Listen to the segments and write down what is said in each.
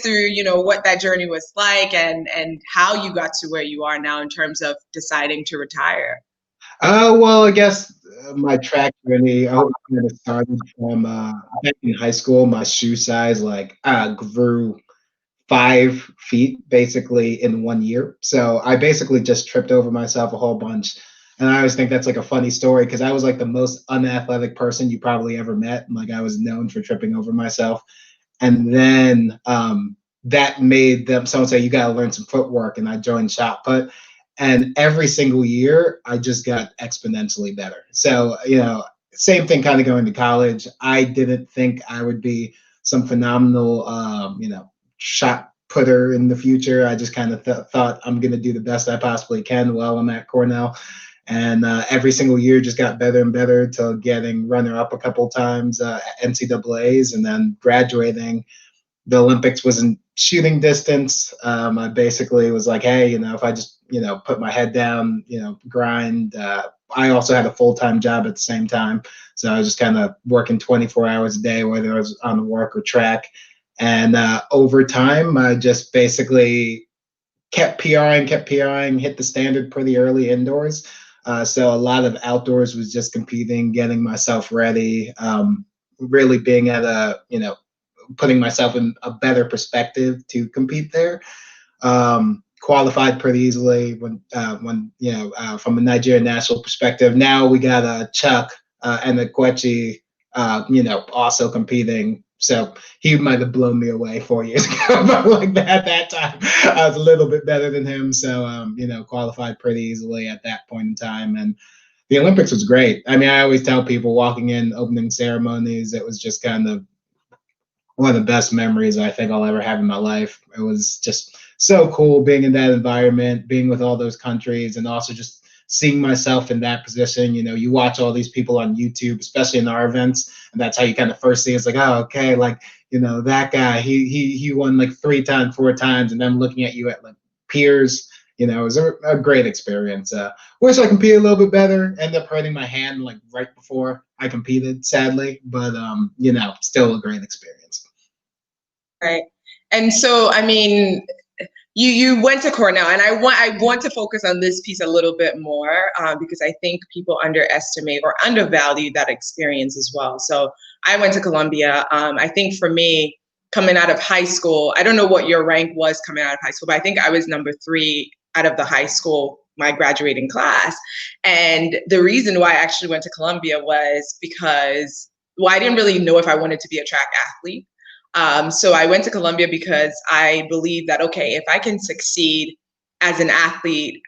through, what that journey was like and how you got to where you are now in terms of deciding to retire. Well, I guess my track journey, I kind of started from back in high school. My shoe size grew 5 feet basically in 1 year. So I basically just tripped over myself a whole bunch. And I always think that's like a funny story because I was like the most unathletic person you probably ever met. Like I was known for tripping over myself. And then that made them someone say, you got to learn some footwork. And I joined shot put. And every single year, I just got exponentially better. So, same thing kind of going to college. I didn't think I would be some phenomenal, shot putter in the future. I just kind of thought I'm going to do the best I possibly can while I'm at Cornell. And every single year just got better and better till getting runner up a couple of times at NCAAs and then graduating. The Olympics wasn't shooting distance. I basically was like, hey, if I just, put my head down, grind. I also had a full-time job at the same time. So I was just kind of working 24 hours a day, whether I was on work or track. And over time, I just basically kept PRing, hit the standard pretty early indoors. So a lot of outdoors was just competing, getting myself ready, really being at putting myself in a better perspective to compete there. Qualified pretty easily when from a Nigerian national perspective. Now we got Chuck and Kwechi, also competing. So he might have blown me away 4 years ago, but like at that time, I was a little bit better than him. So, qualified pretty easily at that point in time. And the Olympics was great. I mean, I always tell people walking in opening ceremonies, it was just kind of one of the best memories I think I'll ever have in my life. It was just so cool being in that environment, being with all those countries, and also just seeing myself in that position. You watch all these people on YouTube, especially in our events, and that's how you kind of first see it's like, oh, okay, like, that guy, he won like 3 times, 4 times, and then looking at you at like peers, it was a great experience. Wish I competed a little bit better. Ended up hurting my hand like right before I competed, sadly, but still a great experience. Right. And so, I mean, you went to Cornell, and I want to focus on this piece a little bit more because I think people underestimate or undervalue that experience as well. So I went to Columbia. I think for me, coming out of high school, I don't know what your rank was coming out of high school, but I think I was number 3 out of the high school, my graduating class. And the reason why I actually went to Columbia was because, I didn't really know if I wanted to be a track athlete. So I went to Columbia because I believe that, okay, if I can succeed as an athlete,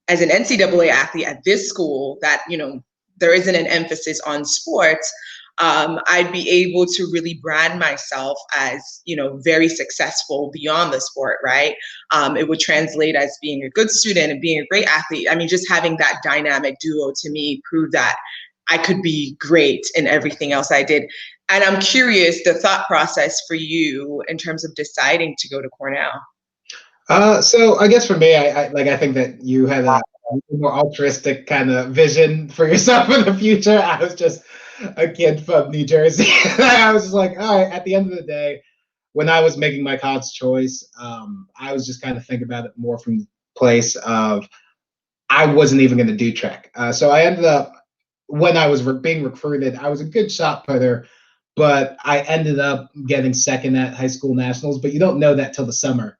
as an NCAA athlete at this school, that, there isn't an emphasis on sports, I'd be able to really brand myself as, very successful beyond the sport, right? It would translate as being a good student and being a great athlete. I mean, just having that dynamic duo to me proved that I could be great in everything else I did. And I'm curious, the thought process for you in terms of deciding to go to Cornell. So I guess for me, I think that you had a more altruistic kind of vision for yourself in the future. I was just a kid from New Jersey. I was just like, all right, at the end of the day, when I was making my college choice, I was just kind of thinking about it more from the place of I wasn't even going to do track. So I ended up, when I was being recruited, I was a good shot putter, but I ended up getting second at high school nationals. But you don't know that till the summer,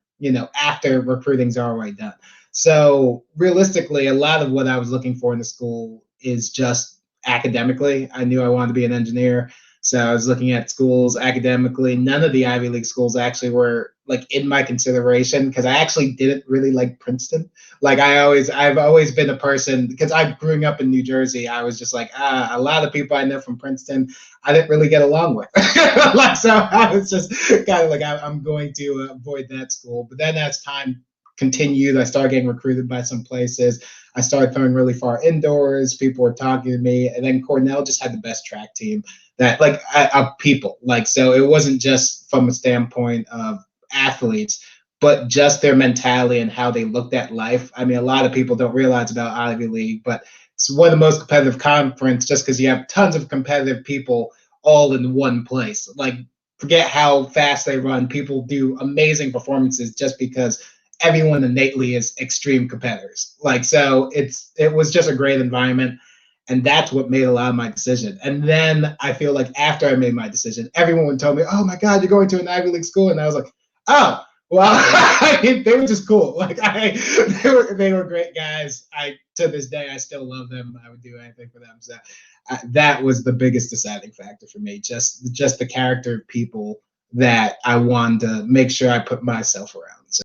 after recruiting's already done. So realistically, a lot of what I was looking for in the school is just academically. I knew I wanted to be an engineer. So I was looking at schools academically. None of the Ivy League schools actually were like in my consideration because I actually didn't really like Princeton. Like I've always been a person, because I grew up in New Jersey. I was just like, a lot of people I know from Princeton, I didn't really get along with. So I was just kind of like, I'm going to avoid that school. But then as time continued, I started getting recruited by some places. I started throwing really far indoors. People were talking to me. And then Cornell just had the best track team that of people. So it wasn't just from a standpoint of athletes, but just their mentality and how they looked at life. I mean, a lot of people don't realize about Ivy League, but it's one of the most competitive conference just because you have tons of competitive people all in one place. Like forget how fast they run. People do amazing performances just because everyone innately is extreme competitors. Like, so it was just a great environment. And that's what made a lot of my decision. And then I feel like after I made my decision, everyone would tell me, "Oh my God, you're going to an Ivy League school." And I was like, "Oh, well," they were just cool. Like they were great guys. To this day, I still love them. I would do anything for them. So that was the biggest deciding factor for me. Just the character of people that I wanted to make sure I put myself around. So